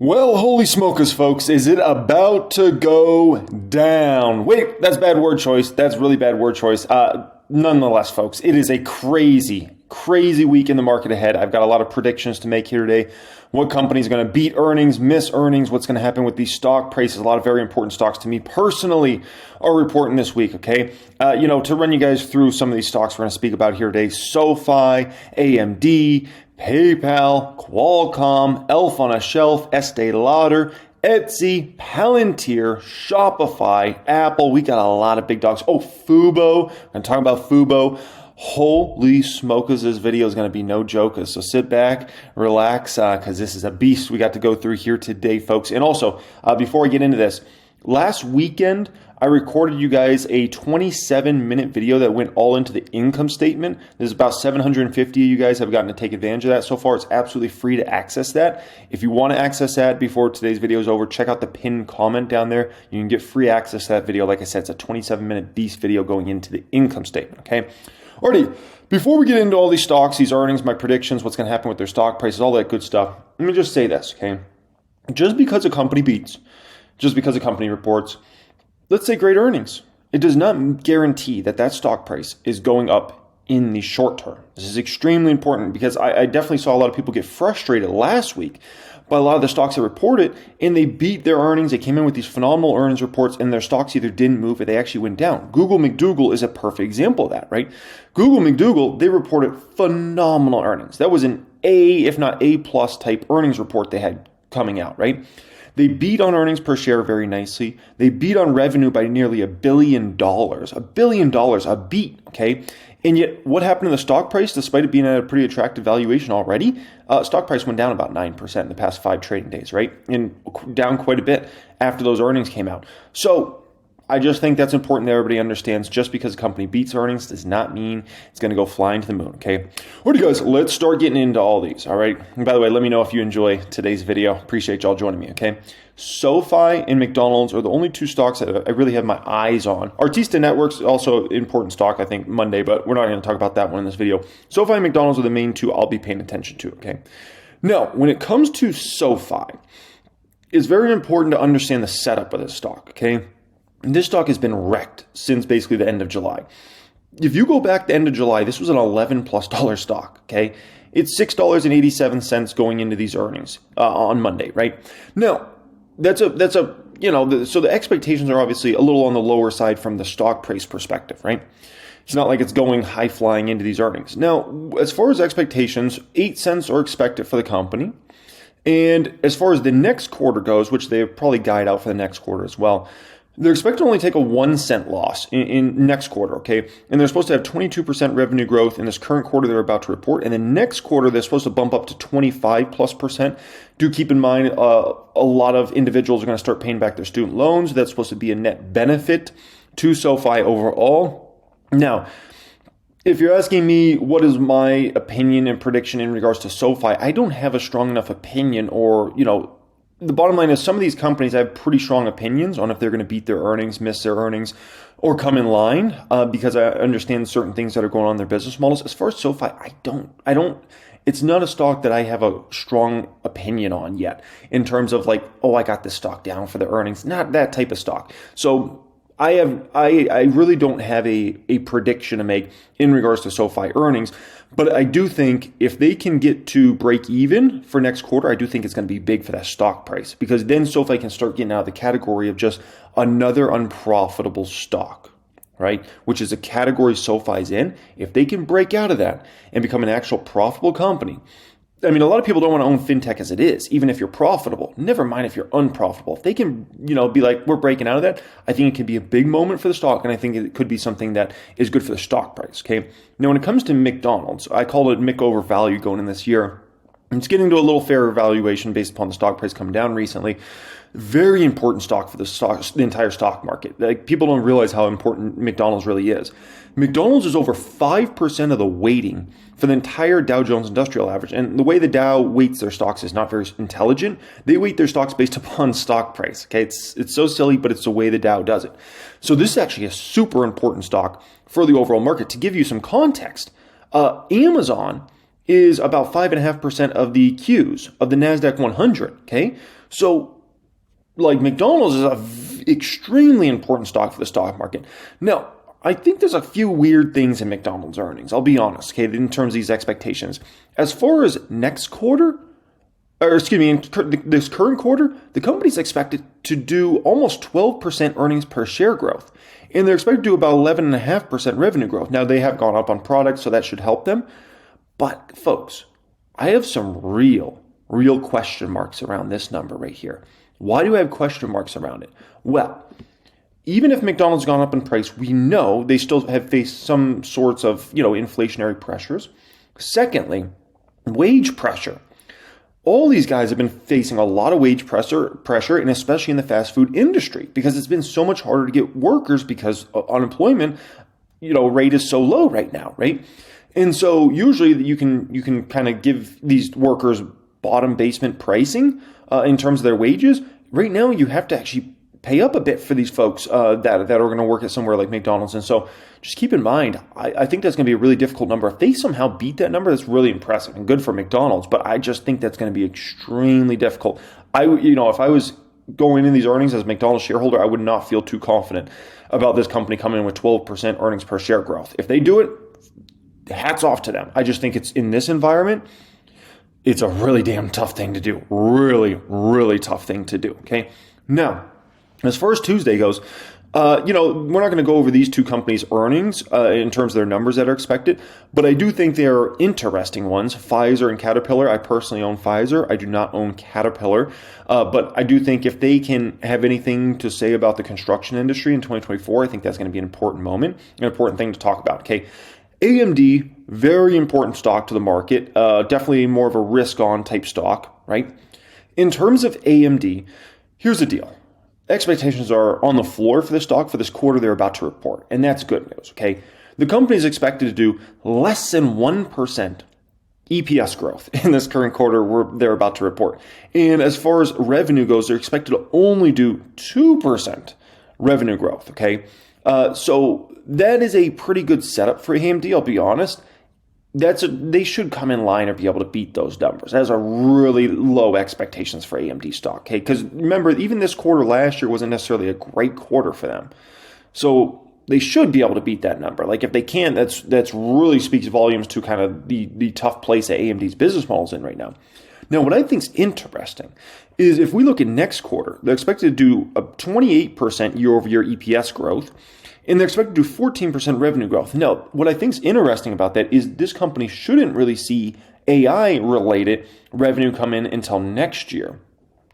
Well, holy smokers, folks, is it about to go down? Wait, that's bad word choice. That's really bad word choice. Nonetheless, folks, it is a crazy week in the market ahead. I've got a lot of predictions to make here today. What company is going to beat earnings, miss earnings, what's going to happen with these stock prices. A lot of very important stocks to me personally are reporting this week, okay? To run you guys through some of these stocks we're going to speak about here today. Sofi, AMD, PayPal, Qualcomm, Elf on a Shelf, Estee Lauder, Etsy, Palantir, Shopify, Apple. We got a lot of big dogs. Oh, Fubo. I'm talking about Fubo. Holy smokers, this video is going to be no joke. So sit back, relax, because this is a beast we got to go through here today, folks. And also, before I get into this, last weekend, I recorded you guys a 27-minute video that went all into the income statement. There's about 750 of you guys have gotten to take advantage of that so far. It's absolutely free to access that. If you want to access that before today's video is over, check out the pinned comment down there. You can get free access to that video. Like I said, it's a 27-minute beast video going into the income statement, okay? Alrighty, before we get into all these stocks, these earnings, my predictions, what's going to happen with their stock prices, all that good stuff, let me just say this, okay? Just because a company beats, just because a company reports, let's say great earnings, it does not guarantee that that stock price is going up in the short term. This is extremely important because I definitely saw a lot of people get frustrated last week by a lot of the stocks that reported, and they beat their earnings. They came in with these phenomenal earnings reports, and their stocks either didn't move or they actually went down. Google McDougal is a perfect example of that, right? Google McDougal, they reported phenomenal earnings. That was an A, if not A plus type earnings report they had coming out, right? They beat on earnings per share very nicely. They beat on revenue by nearly $1 billion. $1 billion, a beat, okay? And yet, what happened to the stock price, despite it being at a pretty attractive valuation already? Stock price went down about 9% in the past 5 trading days, right? And down quite a bit after those earnings came out. So I just think that's important that everybody understands. Just because a company beats earnings does not mean it's going to go flying to the moon, okay? All right, guys, let's start getting into all these, all right? And by the way, let me know if you enjoy today's video. Appreciate y'all joining me, okay? Sofi and McDonald's are the only two stocks that I really have my eyes on. Artista Networks, also important stock, I think, Monday, but we're not going to talk about that one in this video. Sofi and McDonald's are the main two I'll be paying attention to, okay? Now, when it comes to Sofi, it's very important to understand the setup of this stock, okay? This stock has been wrecked since basically the end of July. If you go back to the end of July, this was an $11+ stock, okay? It's $6.87 going into these earnings on Monday, right? Now, so the expectations are obviously a little on the lower side from the stock price perspective, right? It's not like it's going high flying into these earnings. Now, as far as expectations, 8 cents are expected for the company. And as far as the next quarter goes, which they probably guide out for the next quarter as well, they're expected to only take a 1 cent loss in next quarter, okay? And they're supposed to have 22% revenue growth in this current quarter they're about to report. And the next quarter, they're supposed to bump up to 25+%. Do keep in mind, a lot of individuals are going to start paying back their student loans. That's supposed to be a net benefit to Sofi overall. Now, if you're asking me what is my opinion and prediction in regards to Sofi, I don't have a strong enough opinion or, the bottom line is some of these companies I have pretty strong opinions on if they're going to beat their earnings, miss their earnings, or come in line because I understand certain things that are going on in their business models. As far as Sofi, I don't, it's not a stock that I have a strong opinion on yet in terms of like, oh, I got this stock down for the earnings, not that type of stock. So I really don't have a prediction to make in regards to Sofi earnings, but I do think if they can get to break even for next quarter, I do think it's going to be big for that stock price because then Sofi can start getting out of the category of just another unprofitable stock, right? Which is a category Sofi's in. If they can break out of that and become an actual profitable company, I mean, a lot of people don't want to own fintech as it is, even if you're profitable. Never mind if you're unprofitable. If they can, be like, we're breaking out of that, I think it can be a big moment for the stock, and I think it could be something that is good for the stock price, okay? Now, when it comes to McDonald's, I call it Mick over value going in this year. It's getting to a little fairer valuation based upon the stock price coming down recently. Very important stock for the entire stock market. Like, people don't realize how important McDonald's really is. McDonald's is over 5% of the weighting for the entire Dow Jones Industrial Average. And the way the Dow weights their stocks is not very intelligent. They weight their stocks based upon stock price. Okay, it's so silly, but it's the way the Dow does it. So this is actually a super important stock for the overall market. To give you some context, Amazon is about 5.5% of the Qs of the NASDAQ 100, okay? So, like, McDonald's is a extremely important stock for the stock market. Now, I think there's a few weird things in McDonald's earnings, I'll be honest, okay, in terms of these expectations. As far as next quarter, in this current quarter, the company's expected to do almost 12% earnings per share growth. And they're expected to do about 11.5% revenue growth. Now, they have gone up on products, so that should help them. But, folks, I have some real question marks around this number right here. Why do I have question marks around it? Well, even if McDonald's gone up in price, we know they still have faced some sorts of, inflationary pressures. Secondly, wage pressure. All these guys have been facing a lot of wage pressure, and especially in the fast food industry, because it's been so much harder to get workers because unemployment, rate is so low right now, right? And so usually you can kind of give these workers bottom basement pricing in terms of their wages. Right now, you have to actually pay up a bit for these folks that are going to work at somewhere like McDonald's. And so just keep in mind, I think that's going to be a really difficult number. If they somehow beat that number, that's really impressive and good for McDonald's. But I just think that's going to be extremely difficult. If I was going in these earnings as a McDonald's shareholder, I would not feel too confident about this company coming in with 12% earnings per share growth. If they do it, hats off to them. I just think it's in this environment, it's a really damn tough thing to do. Really, really tough thing to do. Okay. Now, as far as Tuesday goes, we're not going to go over these two companies' earnings in terms of their numbers that are expected, but I do think they are interesting ones. Pfizer and Caterpillar. I personally own Pfizer. I do not own Caterpillar, but I do think if they can have anything to say about the construction industry in 2024, I think that's going to be an important moment, an important thing to talk about. Okay. AMD, very important stock to the market, definitely more of a risk-on type stock, right? In terms of AMD, here's the deal. Expectations are on the floor for this stock for this quarter they're about to report, and that's good news, okay? The company is expected to do less than 1% EPS growth in this current quarter they're about to report. And as far as revenue goes, they're expected to only do 2% revenue growth, okay? So that is a pretty good setup for AMD, I'll be honest. They should come in line or be able to beat those numbers. That's a really low expectations for AMD stock, okay? Because remember, even this quarter last year wasn't necessarily a great quarter for them. So they should be able to beat that number. Like if they can, that's really speaks volumes to kind of the tough place that AMD's business model is in right now. Now, what I think is interesting is if we look at next quarter, they're expected to do a 28% year-over-year EPS growth, and they're expected to do 14% revenue growth. Now, what I think is interesting about that is this company shouldn't really see AI-related revenue come in until next year.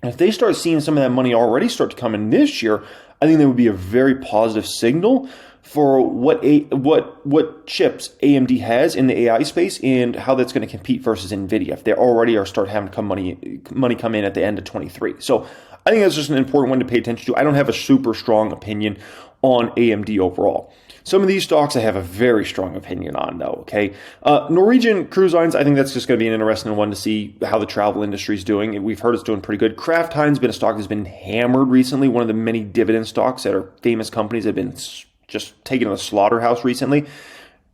And if they start seeing some of that money already start to come in this year, I think that would be a very positive signal for what chips AMD has in the AI space and how that's going to compete versus NVIDIA if they already are start having money come in at the end of 23. So I think that's just an important one to pay attention to. I don't have a super strong opinion on AMD overall. Some of these stocks I have a very strong opinion on, though, okay? Norwegian Cruise Lines, I think that's just going to be an interesting one to see how the travel industry is doing. We've heard it's doing pretty good. Kraft Heinz has been a stock that's been hammered recently, one of the many dividend stocks that are famous companies that have been just taken to the slaughterhouse recently.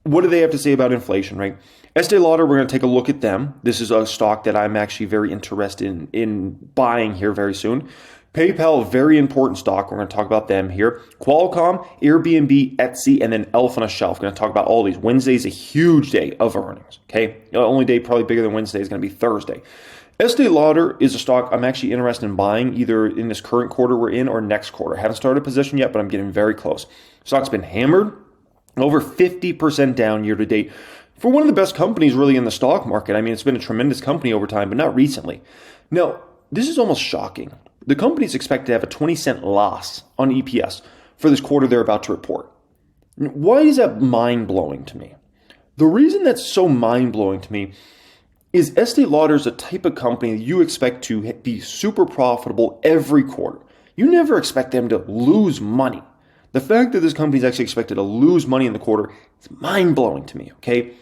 What do they have to say about inflation, right? Estee Lauder, we're going to take a look at them. This is a stock that I'm actually very interested in buying here very soon. PayPal, very important stock. We're going to talk about them here. Qualcomm, Airbnb, Etsy, and then Elf on a Shelf. We're going to talk about all these. Wednesday is a huge day of earnings, okay? The only day probably bigger than Wednesday is going to be Thursday. Estee Lauder is a stock I'm actually interested in buying either in this current quarter we're in or next quarter. I haven't started a position yet, but I'm getting very close. Stock's been hammered, over 50% down year to date for one of the best companies really in the stock market. I mean, it's been a tremendous company over time, but not recently. Now, this is almost shocking. The company is expected to have a 20-cent loss on EPS for this quarter they're about to report. Why is that mind-blowing to me? The reason that's so mind-blowing to me is Estee Lauder is a type of company that you expect to be super profitable every quarter. You never expect them to lose money. The fact that this company is actually expected to lose money in the quarter is mind-blowing to me, okay?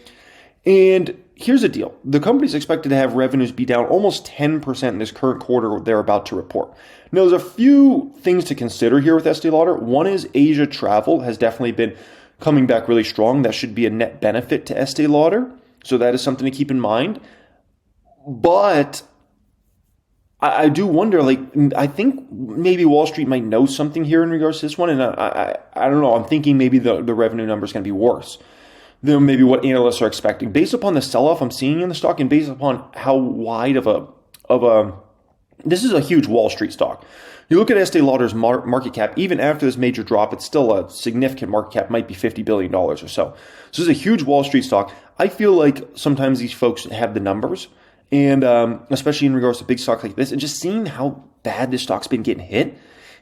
And here's the deal. The company is expected to have revenues be down almost 10% in this current quarter they're about to report. Now, there's a few things to consider here with Estee Lauder. One is Asia travel has definitely been coming back really strong. That should be a net benefit to Estee Lauder. So that is something to keep in mind. But I do wonder, like, I think maybe Wall Street might know something here in regards to this one. And I don't know. I'm thinking maybe the revenue number is going to be worse than maybe what analysts are expecting. Based upon the sell-off I'm seeing in the stock and based upon how wide of a this is a huge Wall Street stock. You look at Estee Lauder's market cap, even after this major drop, it's still a significant market cap, might be $50 billion or so. So this is a huge Wall Street stock. I feel like sometimes these folks have the numbers, and especially in regards to big stocks like this, and just seeing how bad this stock's been getting hit.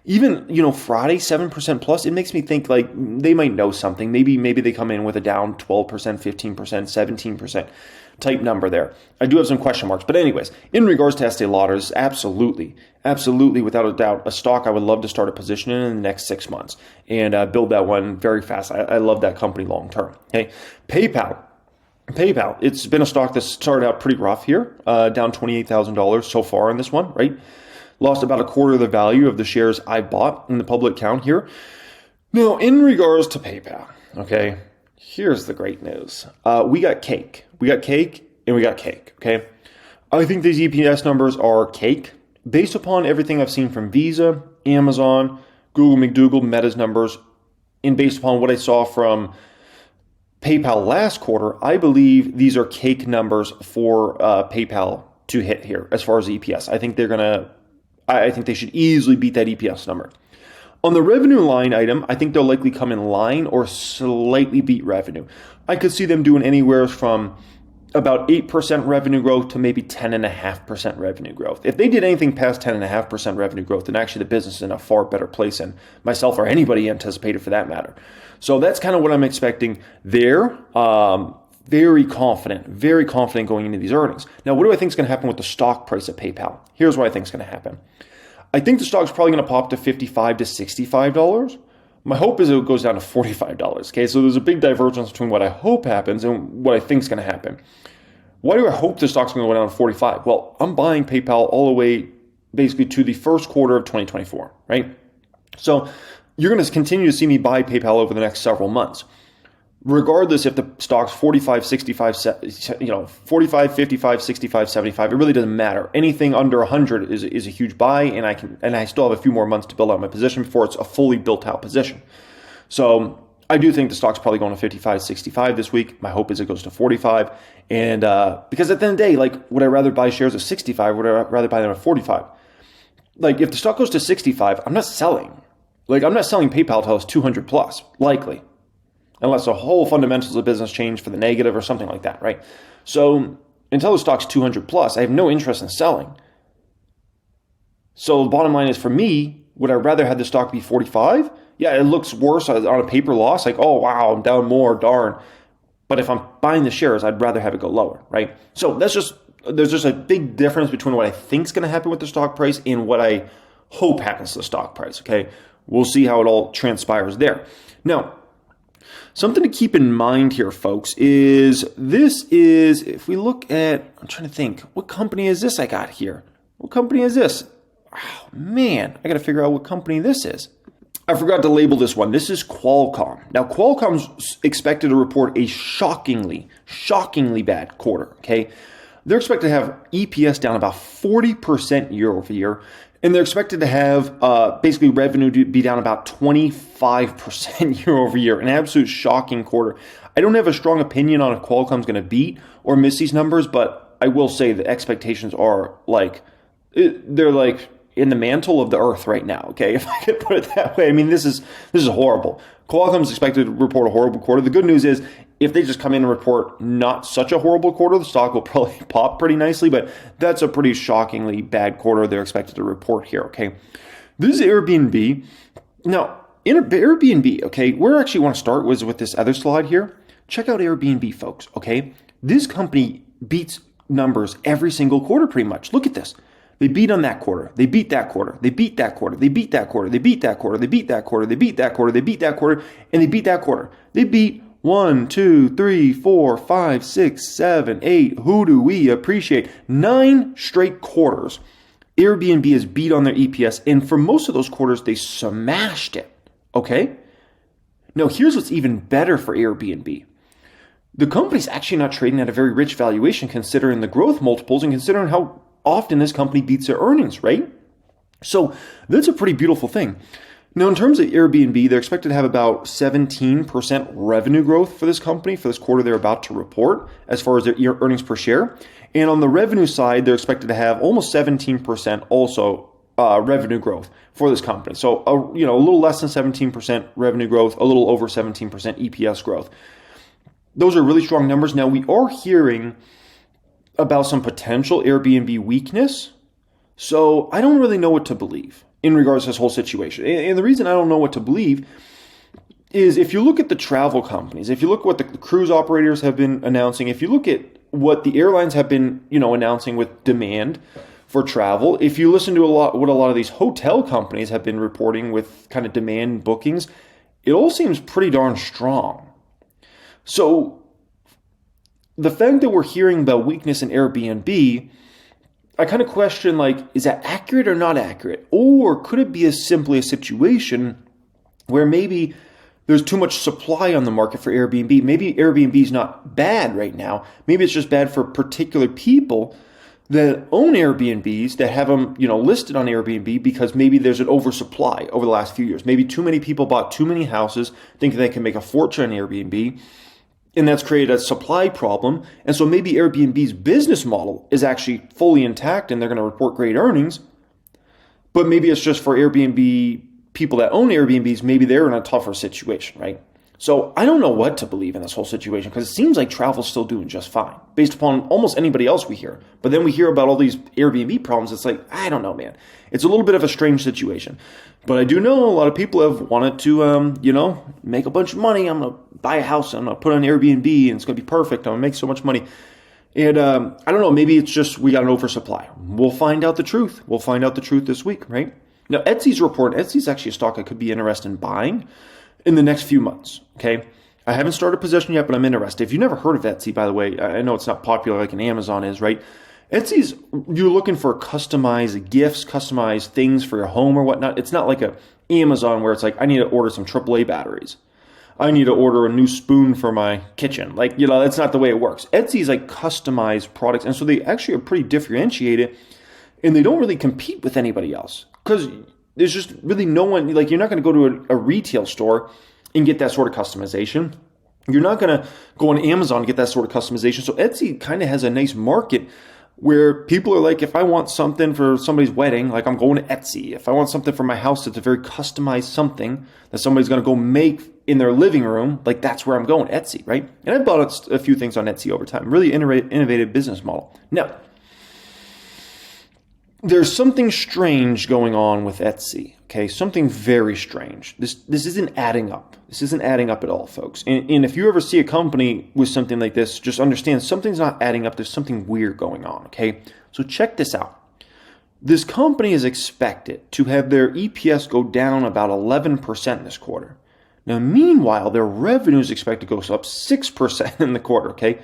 Even, Friday, 7% plus, it makes me think like they might know something. Maybe they come in with a down 12%, 15%, 17% type number there. I do have some question marks. But anyways, in regards to Estee Lauder, absolutely, without a doubt, a stock I would love to start a position in the next 6 months and build that one very fast. I love that company long term. Okay, PayPal, it's been a stock that started out pretty rough here, down $28,000 so far in this one, right? Lost about a quarter of the value of the shares I bought in the public count here. Now, in regards to PayPal, okay, here's the great news. We got cake. Okay? I think these EPS numbers are cake. Based upon everything I've seen from Visa, Amazon, Google, McDougal, Meta's numbers, and based upon what I saw from PayPal last quarter, I believe these are cake numbers for PayPal to hit here as far as EPS. I think they should easily beat that EPS number. On the revenue line item, I think they'll likely come in line or slightly beat revenue. I could see them doing anywhere from about 8% revenue growth to maybe 10.5% revenue growth. If they did anything past 10.5% revenue growth, then actually the business is in a far better place than myself or anybody anticipated for that matter. So that's kind of what I'm expecting there. Very confident going into these earnings. Now, what do I think is going to happen with the stock price of PayPal? Here's what I think is going to happen. I think the stock's probably going to pop to $55 to $65. My hope is it goes down to $45. Okay, so there's a big divergence between what I hope happens and what I think is going to happen. Why do I hope the stock's going to go down to 45? Well, I'm buying PayPal all the way basically to the first quarter of 2024, right? So you're going to continue to see me buy PayPal over the next several months. Regardless if the stock's 45, 65, 45, 55, 65, 75, it really doesn't matter. Anything under 100 is a huge buy, and I still have a few more months to build out my position before it's a fully built out position. So I do think the stock's probably going to 55, 65 this week. My hope is it goes to 45. And because at the end of the day, like, would I rather buy shares at 65? Would I rather buy them at 45? Like, if the stock goes to 65, I'm not selling. Like, I'm not selling PayPal till it's 200 plus, likely. Unless the whole fundamentals of business change for the negative or something like that, right? So until the stock's 200 plus, I have no interest in selling. So the bottom line is, for me, would I rather have the stock be 45? Yeah, it looks worse on a paper loss, like, oh, wow, I'm down more, darn. But if I'm buying the shares, I'd rather have it go lower, right? So there's just a big difference between what I think is going to happen with the stock price and what I hope happens to the stock price, okay? We'll see how it all transpires there. Now, something to keep in mind here, folks, is if we look at, I'm trying to think, what company is this I got here? What company is this? Oh, man, I got to figure out what company this is. I forgot to label this one. This is Qualcomm. Now, Qualcomm's expected to report a shockingly bad quarter, okay? They're expected to have EPS down about 40% year over year, and they're expected to have basically revenue to be down about 25% year over year. An absolute shocking quarter. I don't have a strong opinion on if Qualcomm's going to beat or miss these numbers, but I will say the expectations are they're like in the mantle of the earth right now, okay? If I could put it that way. I mean, this is horrible. Qualcomm's expected to report a horrible quarter. The good news is, if they just come in and report not such a horrible quarter, the stock will probably pop pretty nicely, but that's a pretty shockingly bad quarter they're expected to report here, okay? This is Airbnb. Now, in Airbnb, okay, where I actually want to start was with this other slide here. Check out Airbnb, folks, okay? This company beats numbers every single quarter pretty much. Look at this. They beat on that quarter. They beat that quarter. They beat that quarter. They beat that quarter. They beat that quarter. They beat that quarter. They beat that quarter. They beat that quarter. And they beat that quarter. They beat 1, 2, 3, 4, 5, 6, 7, 8. Who do we appreciate? 9 straight quarters. Airbnb has beat on their EPS. And for most of those quarters, they smashed it. Okay? Now, here's what's even better for Airbnb. the company's actually not trading at a very rich valuation considering the growth multiples and considering how often this company beats their earnings, right? So that's a pretty beautiful thing. Now, in terms of Airbnb, they're expected to have about 17% revenue growth for this company for this quarter they're about to report as far as their earnings per share. And on the revenue side, they're expected to have almost 17% also revenue growth for this company. So, a little less than 17% revenue growth, a little over 17% EPS growth. Those are really strong numbers. Now, we are hearing about some potential Airbnb weakness. So I don't really know what to believe in regards to this whole situation. And the reason I don't know what to believe is if you look at the travel companies, if you look at what the cruise operators have been announcing, if you look at what the airlines have been, announcing with demand for travel, if you listen to what a lot of these hotel companies have been reporting with kind of demand bookings, it all seems pretty darn strong. So the fact that we're hearing about weakness in Airbnb, I kind of question, is that accurate or not accurate? Or could it be as simply a situation where maybe there's too much supply on the market for Airbnb? Maybe Airbnb is not bad right now. Maybe it's just bad for particular people that own Airbnbs that have them, listed on Airbnb because maybe there's an oversupply over the last few years. Maybe too many people bought too many houses, thinking they can make a fortune on Airbnb. And that's created a supply problem. And so maybe Airbnb's business model is actually fully intact and they're going to report great earnings. But maybe it's just for Airbnb people that own Airbnbs, maybe they're in a tougher situation, right? So I don't know what to believe in this whole situation because it seems like travel's still doing just fine based upon almost anybody else we hear. But then we hear about all these Airbnb problems. It's like, I don't know, man. It's a little bit of a strange situation. But I do know a lot of people have wanted to, make a bunch of money. I'm going to buy a house. I'm going to put it on Airbnb and it's going to be perfect. I'm going to make so much money. And I don't know, maybe it's just we got an oversupply. We'll find out the truth. We'll find out the truth this week, right? Now, Etsy's report, Etsy's actually a stock I could be interested in buying in the next few months, okay? I haven't started possession yet, but I'm interested. If you've never heard of Etsy, by the way, I know it's not popular like an Amazon is, right? Etsy's, you're looking for customized gifts, customized things for your home or whatnot. It's not like a Amazon where it's like, I need to order some AAA batteries. I need to order a new spoon for my kitchen. That's not the way it works. Etsy's like customized products. And so they actually are pretty differentiated and they don't really compete with anybody else because there's just really no one, you're not going to go to a retail store and get that sort of customization. You're not going to go on Amazon and get that sort of customization. So Etsy kind of has a nice market where people are like, if I want something for somebody's wedding, I'm going to Etsy. If I want something for my house that's a very customized something that somebody's going to go make in their living room, that's where I'm going, Etsy, right? And I've bought a few things on Etsy over time. Really innovative business model. Now, there's something strange going on with Etsy, okay? Something very strange. This isn't adding up. This isn't adding up at all, folks. And if you ever see a company with something like this, just understand something's not adding up. There's something weird going on, okay? So check this out. This company is expected to have their EPS go down about 11% this quarter. Now, meanwhile, their revenue is expected to go up 6% in the quarter, okay?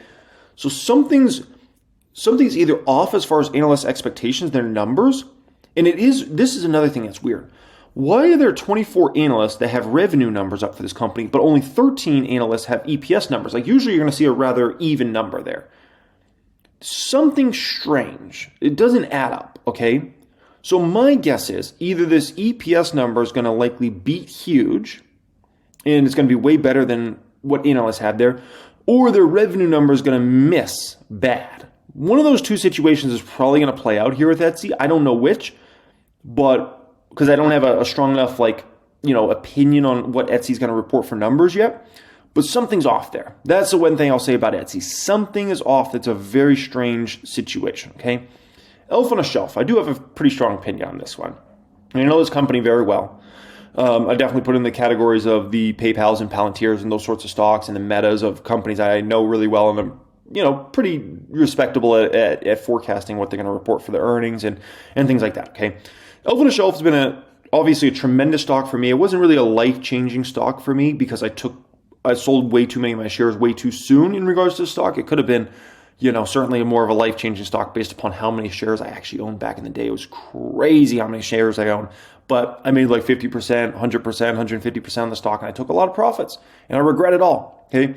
So something's either off as far as analyst expectations, their numbers, and this is another thing that's weird. Why are there 24 analysts that have revenue numbers up for this company, but only 13 analysts have EPS numbers? Usually you're going to see a rather even number there. Something strange. It doesn't add up, okay? So my guess is either this EPS number is going to likely beat huge, and it's going to be way better than what analysts had there, or their revenue number is going to miss bad. One of those two situations is probably going to play out here with Etsy. I don't know which, but because I don't have a strong enough opinion on what Etsy's going to report for numbers yet, but something's off there. That's the one thing I'll say about Etsy. Something is off. That's a very strange situation, okay? Elf on a shelf. I do have a pretty strong opinion on this one. I know this company very well. I definitely put in the categories of the PayPals and Palantirs and those sorts of stocks and the metas of companies I know really well and I'm pretty respectable at forecasting what they're going to report for their earnings and things like that, okay? Elf on a Shelf has been obviously a tremendous stock for me. It wasn't really a life-changing stock for me because I sold way too many of my shares way too soon in regards to the stock. It could have been, certainly more of a life-changing stock based upon how many shares I actually owned back in the day. It was crazy how many shares I owned. But I made 50%, 100%, 150% of the stock, and I took a lot of profits. And I regret it all, okay?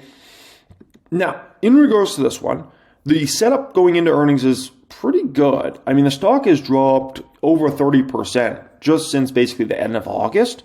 Now, in regards to this one, the setup going into earnings is pretty good. I mean, the stock has dropped over 30% just since basically the end of August.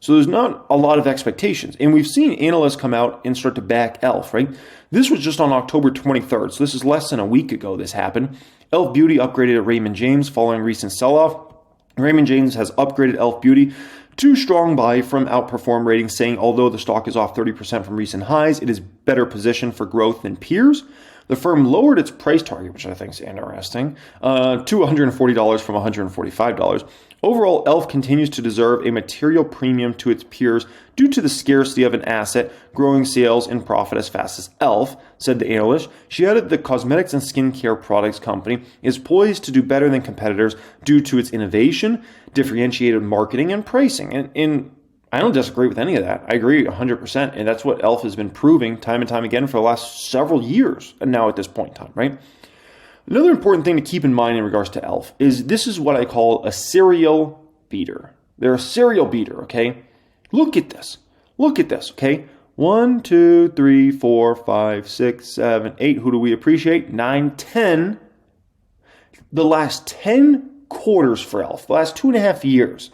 So there's not a lot of expectations. And we've seen analysts come out and start to back e.l.f., right? This was just on October 23rd. So this is less than a week ago this happened. e.l.f. Beauty upgraded at Raymond James following recent sell-off. Raymond James has upgraded e.l.f. Beauty to strong buy from outperform rating, saying although the stock is off 30% from recent highs, it is better positioned for growth than peers. The firm lowered its price target, which I think is interesting, to $140 from $145. Overall, e.l.f. continues to deserve a material premium to its peers due to the scarcity of an asset, growing sales and profit as fast as e.l.f., said the analyst. She added the cosmetics and skincare products company is poised to do better than competitors due to its innovation, differentiated marketing, and pricing. And I don't disagree with any of that. I agree 100%. And that's what e.l.f. has been proving time and time again for the last several years. And now at this point in time, right? Another important thing to keep in mind in regards to e.l.f. is this is what I call a serial beater. They're a serial beater, okay? Look at this. Look at this, okay? 1, 2, 3, 4, 5, 6, 7, 8. Who do we appreciate? 9, 10. The last 10 quarters for e.l.f., the last 2.5 years,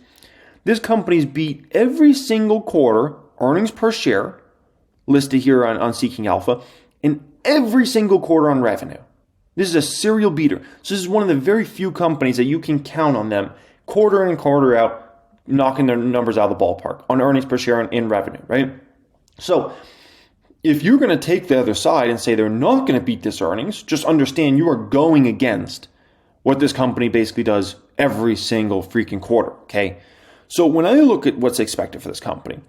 this company's beat every single quarter, earnings per share, listed here on Seeking Alpha, and every single quarter on revenue. This is a serial beater. So this is one of the very few companies that you can count on them quarter in and quarter out, knocking their numbers out of the ballpark on earnings per share and in revenue, right? So if you're going to take the other side and say they're not going to beat this earnings, just understand you are going against what this company basically does every single freaking quarter, okay? So when I look at what's expected for this company,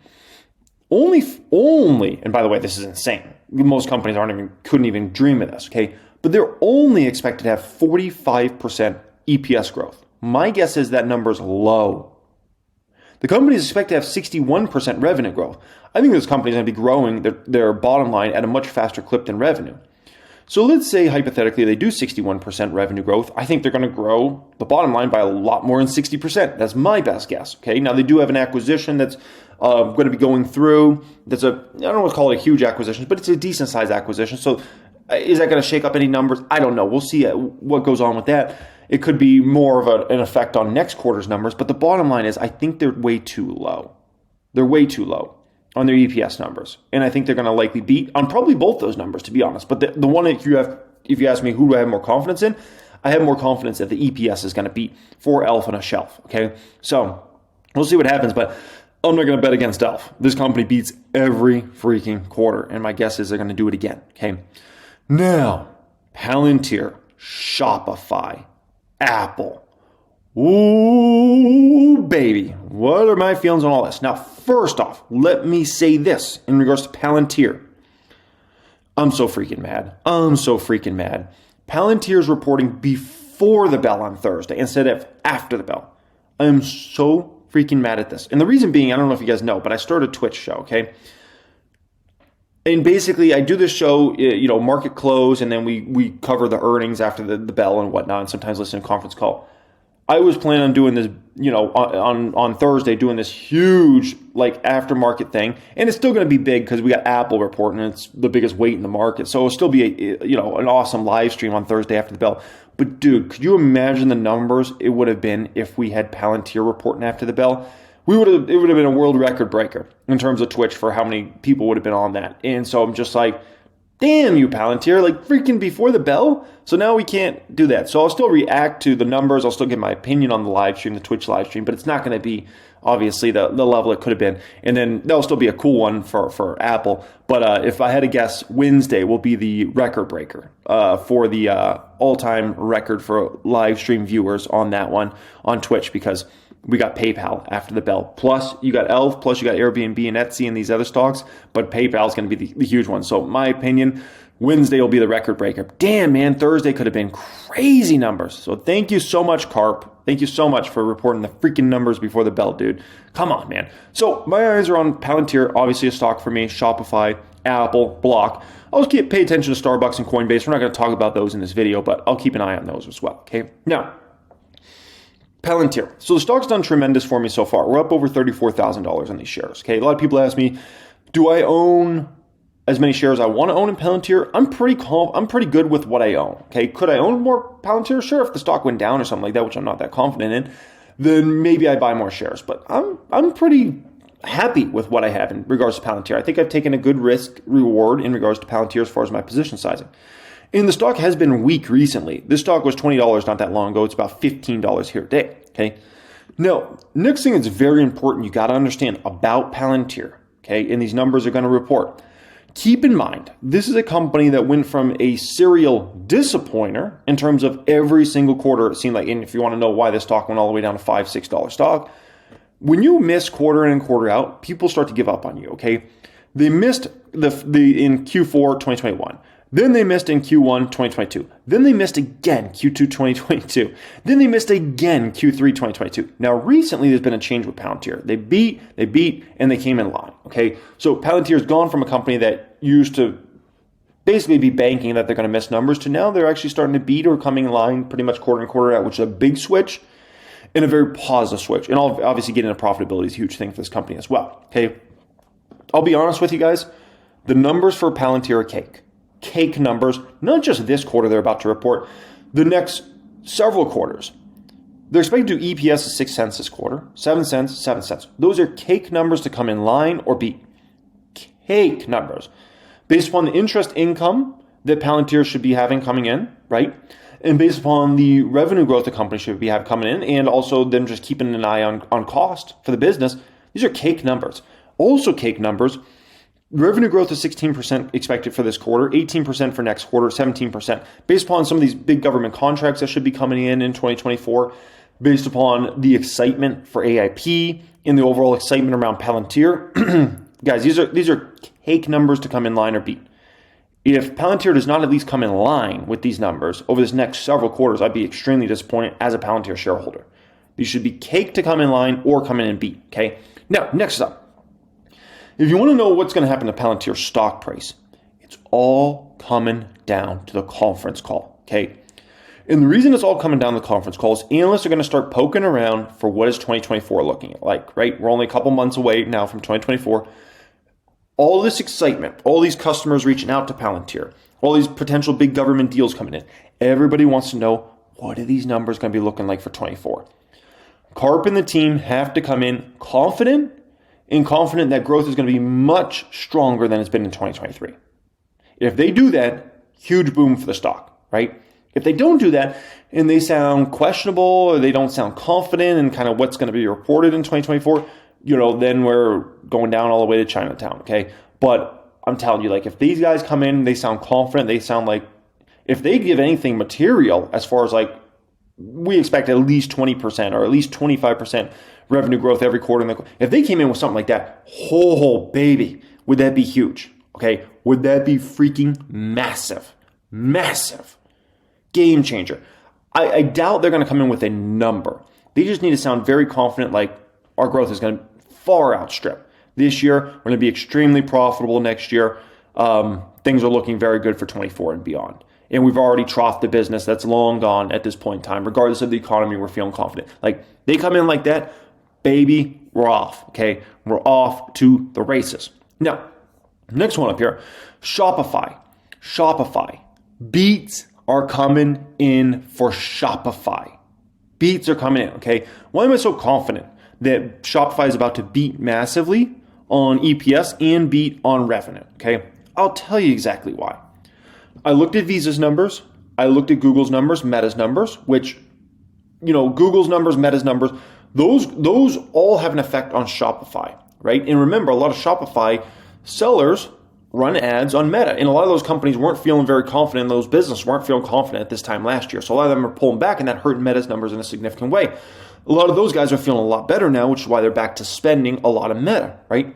only, and by the way, this is insane. Most companies couldn't even dream of this, okay? But they're only expected to have 45% EPS growth. My guess is that number is low. The company is expected to have 61% revenue growth. I think this company is going to be growing their bottom line at a much faster clip than revenue. So let's say hypothetically they do 61% revenue growth. I think they're going to grow the bottom line by a lot more than 60%. That's my best guess. Okay. Now they do have an acquisition that's going to be going through. I don't want to call it a huge acquisition, but it's a decent sized acquisition. So is that going to shake up any numbers? I don't know. We'll see what goes on with that. It could be more of an effect on next quarter's numbers. But the bottom line is I think they're way too low. They're way too low on their EPS numbers. And I think they're going to likely beat on probably both those numbers, to be honest. But the one, if you ask me who do I have more confidence in, I have more confidence that the EPS is going to beat for e.l.f. on a shelf. Okay. So we'll see what happens. But I'm not going to bet against e.l.f. This company beats every freaking quarter. And my guess is they're going to do it again. Okay. Now, Palantir, Shopify, Apple. Ooh, baby. What are my feelings on all this? Now, first off, let me say this in regards to Palantir. I'm so freaking mad. Palantir's reporting before the bell on Thursday instead of after the bell. I'm so freaking mad at this. And the reason being, I don't know if you guys know, but I started a Twitch show, okay? And basically, I do this show, market close, and then we cover the earnings after the bell and whatnot, and sometimes listen to a conference call. I was planning on doing this, on Thursday, doing this huge, aftermarket thing. And it's still going to be big because we got Apple reporting, and it's the biggest weight in the market. So it'll still be, an awesome live stream on Thursday after the bell. But, dude, could you imagine the numbers it would have been if we had Palantir reporting after the bell? It would have been a world record breaker in terms of Twitch for how many people would have been on that. And so I'm just like, damn you, Palantir, freaking before the bell? So now we can't do that. So I'll still react to the numbers. I'll still give my opinion on the live stream, the Twitch live stream, but it's not going to be, obviously, the level it could have been. And then that'll still be a cool one for Apple. But if I had to guess, Wednesday will be the record breaker for the all-time record for live stream viewers on that one on Twitch, because we got PayPal after the bell. Plus, you got e.l.f., plus you got Airbnb and Estee and these other stocks, but PayPal is going to be the huge one. So, my opinion, Wednesday will be the record breaker. Damn, man, Thursday could have been crazy numbers. So, thank you so much, Carp. Thank you so much for reporting the freaking numbers before the bell, dude. Come on, man. So, my eyes are on Palantir, obviously a stock for me, Shopify, Apple, Block. I'll pay attention to Starbucks and Coinbase. We're not going to talk about those in this video, but I'll keep an eye on those as well, okay? Now, Palantir. So the stock's done tremendous for me so far. We're up over $34,000 on these shares. Okay, a lot of people ask me, do I own as many shares I want to own in Palantir, I'm pretty good with what I own. Okay, could I own more Palantir? Sure, if the stock went down or something like that, which I'm not that confident in, then maybe I buy more shares. But I'm pretty happy with what I have in regards to Palantir. I think I've taken a good risk reward in regards to Palantir as far as my position sizing. And the stock has been weak recently. This stock was $20 not that long ago. It's about $15 here today. Okay. Now, next thing that's very important you got to understand about Palantir. Okay, and these numbers are going to report. Keep in mind, this is a company that went from a serial disappointer in terms of every single quarter. It seemed like, and if you want to know why this stock went all the way down to $5, $6 stock, when you miss quarter in and quarter out, people start to give up on you. Okay, they missed the in Q4 2021. Then they missed in Q1 2022. Then they missed again Q2 2022. Then they missed again Q3 2022. Now recently there's been a change with Palantir. They beat, and they came in line. Okay, so Palantir's gone from a company that used to basically be banking that they're going to miss numbers to now they're actually starting to beat or coming in line pretty much quarter in quarter out, which is a big switch and a very positive switch. And obviously getting into profitability is a huge thing for this company as well. Okay, I'll be honest with you guys. The numbers for Palantir are cake numbers, not just this quarter they're about to report, the next several quarters. They're expected to do EPS of 6 cents this quarter, 7 cents, 7 cents. Those are cake numbers to come in line or beat. Cake numbers. Based upon the interest income that Palantir should be having coming in, right? And based upon the revenue growth the company should be having coming in, and also them just keeping an eye on cost for the business, these are cake numbers. Also cake numbers. Revenue growth is 16% expected for this quarter, 18% for next quarter, 17%. Based upon some of these big government contracts that should be coming in 2024, based upon the excitement for AIP and the overall excitement around Palantir. Guys, these are cake numbers to come in line or beat. If Palantir does not at least come in line with these numbers over this next several quarters, I'd be extremely disappointed as a Palantir shareholder. These should be cake to come in line or come in and beat, okay? Now, next up. If you want to know what's going to happen to Palantir's stock price, it's all coming down to the conference call, okay? And the reason it's all coming down to the conference call is analysts are going to start poking around for what is 2024 looking like, right? We're only a couple months away now from 2024. All this excitement, all these customers reaching out to Palantir, all these potential big government deals coming in, everybody wants to know, what are these numbers going to be looking like for 24? Karp and the team have to come in confident that growth is going to be much stronger than it's been in 2023. If they do that, huge boom for the stock, right? If they don't do that and they sound questionable or they don't sound confident in kind of what's going to be reported in 2024, then we're going down all the way to Chinatown, okay? But I'm telling you, like, if these guys come in, they sound confident, they sound like, if they give anything material as far as like, we expect at least 20% or at least 25% revenue growth every quarter. If they came in with something like that, oh baby, would that be huge? Okay, would that be freaking massive? Massive. Game changer. I doubt they're going to come in with a number. They just need to sound very confident like our growth is going to far outstrip. This year, we're going to be extremely profitable next year. Things are looking very good for 24 and beyond. And we've already troughed the business that's long gone at this point in time. Regardless of the economy, we're feeling confident. Like, they come in like that, baby, we're off, okay? We're off to the races. Now, next one up here, Shopify. Beats are coming in for Shopify. Beats are coming in, okay? Why am I so confident that Shopify is about to beat massively on EPS and beat on revenue, okay? I'll tell you exactly why. I looked at Visa's numbers. I looked at Google's numbers, Meta's numbers, which, Google's numbers, Meta's numbers, those all have an effect on Shopify, right? And remember, a lot of Shopify sellers run ads on Meta. And a lot of those companies weren't feeling very confident. Those businesses weren't feeling confident at this time last year. So a lot of them are pulling back, and that hurt Meta's numbers in a significant way. A lot of those guys are feeling a lot better now, which is why they're back to spending a lot of Meta, right?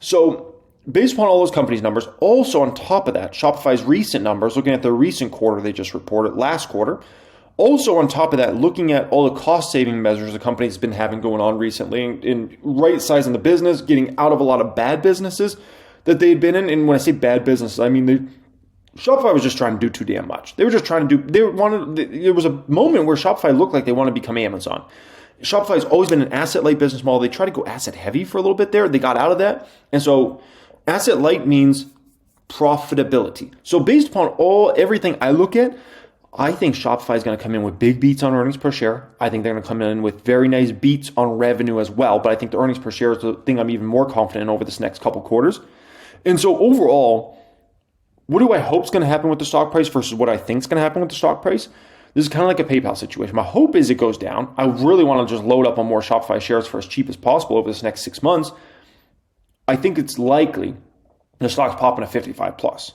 So based upon all those companies' numbers, also on top of that, Shopify's recent numbers, looking at the recent quarter they just reported, last quarter, also on top of that, looking at all the cost-saving measures the company's been having going on recently in right-sizing the business, getting out of a lot of bad businesses that they'd been in. And when I say bad businesses, I mean Shopify was just trying to do too damn much. They were just trying to there was a moment where Shopify looked like they wanted to become Amazon. Shopify's always been an asset-light business model. They tried to go asset-heavy for a little bit there. They got out of that. And so asset-light means profitability. So based upon everything I look at, I think Shopify is going to come in with big beats on earnings per share. I think they're going to come in with very nice beats on revenue as well. But I think the earnings per share is the thing I'm even more confident in over this next couple quarters. And so overall, what do I hope is going to happen with the stock price versus what I think is going to happen with the stock price? This is kind of like a PayPal situation. My hope is it goes down. I really want to just load up on more Shopify shares for as cheap as possible over this next 6 months. I think it's likely the stock's popping to 55 plus.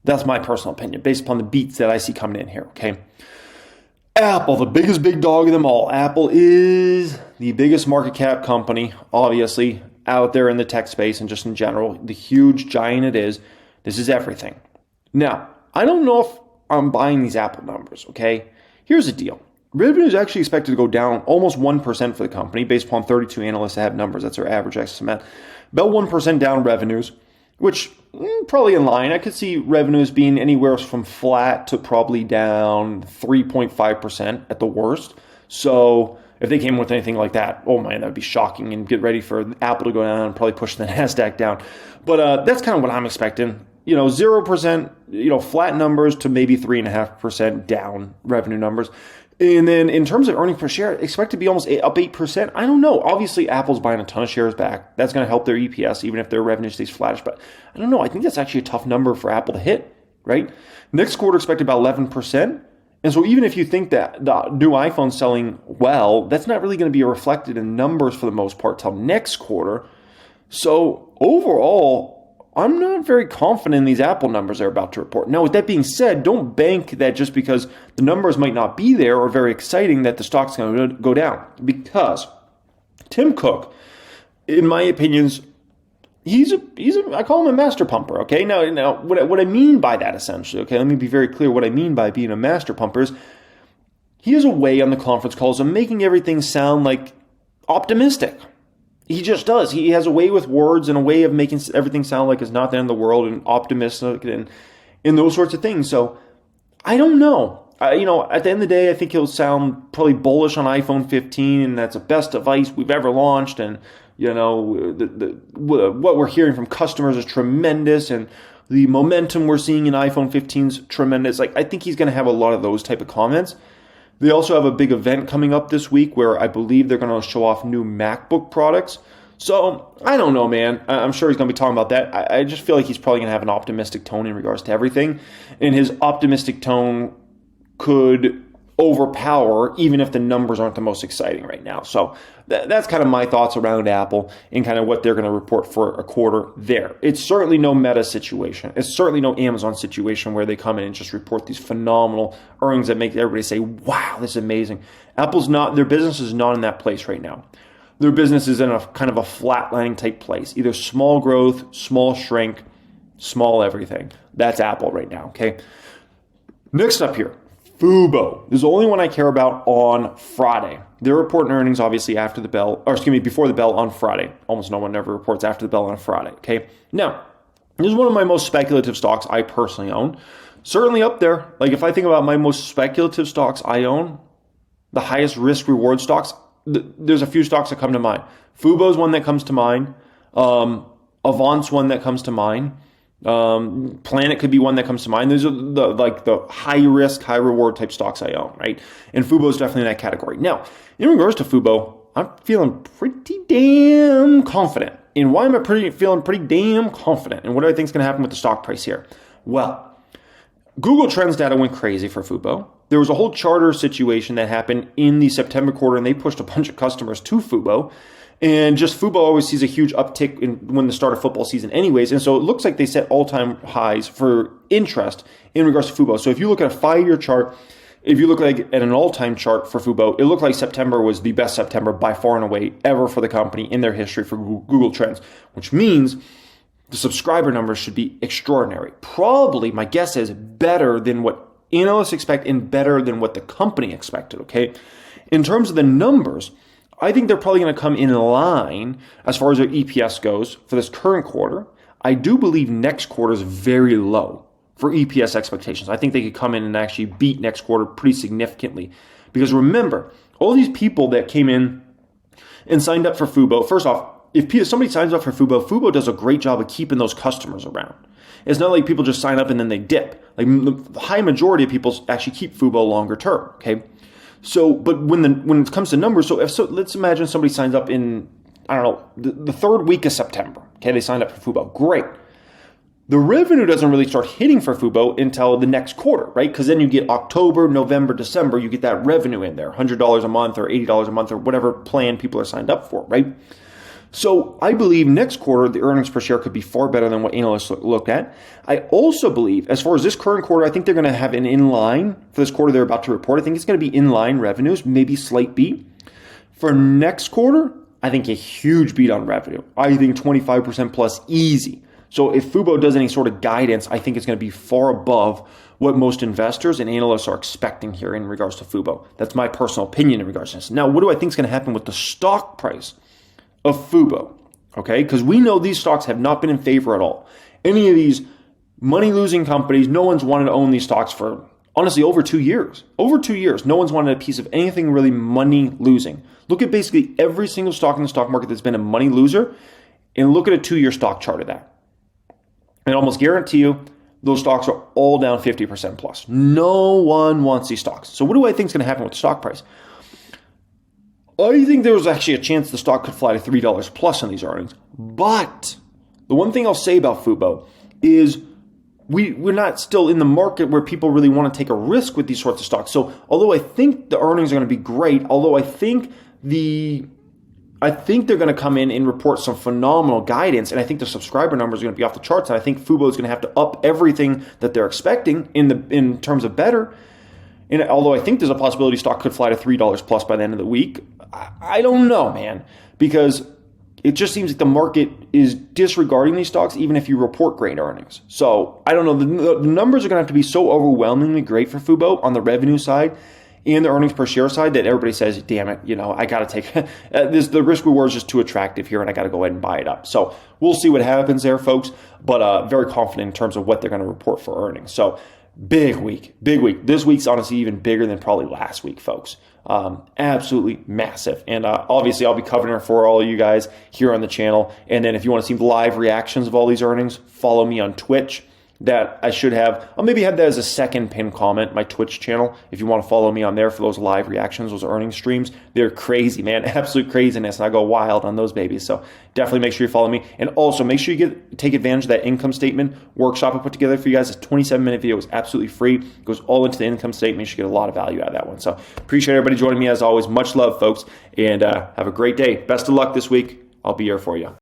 That's my personal opinion based upon the beats that I see coming in here, okay? Apple, the biggest big dog of them all. Apple is the biggest market cap company, obviously, out there in the tech space and just in general. The huge giant it is. This is everything. Now, I don't know if I'm buying these Apple numbers, okay? Here's the deal. Revenue is actually expected to go down almost 1% for the company based upon 32 analysts that have numbers. That's their average estimate. About 1% down revenues, which probably in line. I could see revenues being anywhere from flat to probably down 3.5% at the worst. So if they came with anything like that, oh man, that would be shocking, and get ready for Apple to go down and probably push the NASDAQ down. But that's kind of what I'm expecting. 0%, flat numbers to maybe 3.5% down revenue numbers. And then in terms of earnings per share, expect to be almost up 8%. I don't know. Obviously, Apple's buying a ton of shares back. That's going to help their EPS, even if their revenue stays flattish. But I don't know. I think that's actually a tough number for Apple to hit, right? Next quarter, expected about 11%. And so even if you think that the new iPhone's selling well, that's not really going to be reflected in numbers for the most part till next quarter. So overall, I'm not very confident in these Apple numbers they're about to report. Now, with that being said, don't bank that just because the numbers might not be there or very exciting that the stock's going to go down. Because Tim Cook, in my opinions, I call him a master pumper, okay? Now what I mean by that essentially, okay, let me be very clear. What I mean by being a master pumper is he has a way on the conference calls of making everything sound like optimistic. He just does. He has a way with words and a way of making everything sound like it's not the end of the world and optimistic and those sorts of things. So I don't know. At the end of the day, I think he'll sound probably bullish on iPhone 15, and that's the best device we've ever launched. And what we're hearing from customers is tremendous, and the momentum we're seeing in iPhone 15 is tremendous. Like, I think he's going to have a lot of those type of comments. They also have a big event coming up this week where I believe they're going to show off new MacBook products. So, I don't know, man. I'm sure he's going to be talking about that. I just feel like he's probably going to have an optimistic tone in regards to everything. And his optimistic tone could overpower even if the numbers aren't the most exciting right now. So that's kind of my thoughts around Apple and kind of what they're going to report for a quarter there. It's certainly no Meta situation. It's certainly no Amazon situation where they come in and just report these phenomenal earnings that make everybody say, wow, this is amazing. Their business is not in that place right now. Their business is in a kind of a flatlining type place, either small growth, small shrink, small everything. That's Apple right now, okay? Next up here, Fubo. This is the only one I care about on Friday. They're reporting earnings obviously before the bell on Friday. Almost no one ever reports after the bell on Friday, okay? Now, this is one of my most speculative stocks I personally own. Certainly up there. Like, if I think about my most speculative stocks I own, the highest risk reward stocks, there's a few stocks that come to mind. Fubo's one that comes to mind. Avant's one that comes to mind. Planet could be one that comes to mind. Those are the high risk, high reward type stocks I own, right? And Fubo is definitely in that category. Now, in regards to Fubo, I'm feeling pretty damn confident. And why am I feeling pretty damn confident? And what do I think is going to happen with the stock price here? Well, Google Trends data went crazy for Fubo. There was a whole charter situation that happened in the September quarter, and they pushed a bunch of customers to Fubo. And just Fubo always sees a huge uptick when the start of football season anyways. And so it looks like they set all-time highs for interest in regards to Fubo. So if you look at a 5-year chart, if you look at an all-time chart for Fubo, it looked like September was the best September by far and away ever for the company in their history for Google Trends, which means the subscriber numbers should be extraordinary. Probably, my guess is, better than what analysts expect and better than what the company expected, okay? In terms of the numbers, I think they're probably going to come in line as far as their EPS goes for this current quarter. I do believe next quarter is very low for EPS expectations. I think they could come in and actually beat next quarter pretty significantly. Because remember, all these people that came in and signed up for Fubo, first off, if somebody signs up for Fubo, Fubo does a great job of keeping those customers around. It's not like people just sign up and then they dip. Like the high majority of people actually keep Fubo longer term. Okay, so but when it comes to numbers, so let's imagine somebody signs up in, I don't know, the third week of September. Okay, they signed up for Fubo. Great. The revenue doesn't really start hitting for Fubo until the next quarter, right? Because then you get October, November, December, you get that revenue in there, $100 a month or $80 a month or whatever plan people are signed up for, right? So I believe next quarter, the earnings per share could be far better than what analysts looked at. I also believe, as far as this current quarter, I think they're going to have an inline for this quarter they're about to report. I think it's going to be inline revenues, maybe slight beat. For next quarter, I think a huge beat on revenue. I think 25% plus easy. So if Fubo does any sort of guidance, I think it's going to be far above what most investors and analysts are expecting here in regards to Fubo. That's my personal opinion in regards to this. Now, what do I think is going to happen with the stock price of Fubo? Okay, because we know these stocks have not been in favor at all. Any of these money-losing companies, no one's wanted to own these stocks for, honestly, over 2 years. Over 2 years, no one's wanted a piece of anything really money-losing. Look at basically every single stock in the stock market that's been a money loser, and look at a 2-year stock chart of that. And I almost guarantee you, those stocks are all down 50% plus. No one wants these stocks. So what do I think is going to happen with the stock price? I think there was actually a chance the stock could fly to $3 plus on these earnings. But the one thing I'll say about Fubo is we're not still in the market where people really want to take a risk with these sorts of stocks. So although I think the earnings are going to be great, although I think they're going to come in and report some phenomenal guidance, and I think the subscriber numbers are going to be off the charts, and I think Fubo is going to have to up everything that they're expecting in terms of better. And although I think there's a possibility stock could fly to $3 plus by the end of the week, I don't know, man, because it just seems like the market is disregarding these stocks even if you report great earnings. So I don't know. The numbers are going to have to be so overwhelmingly great for Fubo on the revenue side and the earnings per share side that everybody says, damn it, I got to take this. The risk reward is just too attractive here and I got to go ahead and buy it up. So we'll see what happens there, folks, but very confident in terms of what they're going to report for earnings. So big week. This week's honestly even bigger than probably last week, folks. Absolutely massive. And obviously I'll be covering it for all of you guys here on the channel. And then if you want to see live reactions of all these earnings, follow me on Twitch. That I should have, I'll maybe have that as a second pinned comment, my Twitch channel. If you want to follow me on there for those live reactions, those earnings streams, they're crazy, man. Absolute craziness. And I go wild on those babies. So definitely make sure you follow me. And also make sure you take advantage of that income statement workshop I put together for you guys. It's a 27-minute video. It's absolutely free. It goes all into the income statement. You should get a lot of value out of that one. So appreciate everybody joining me as always. Much love, folks. And have a great day. Best of luck this week. I'll be here for you.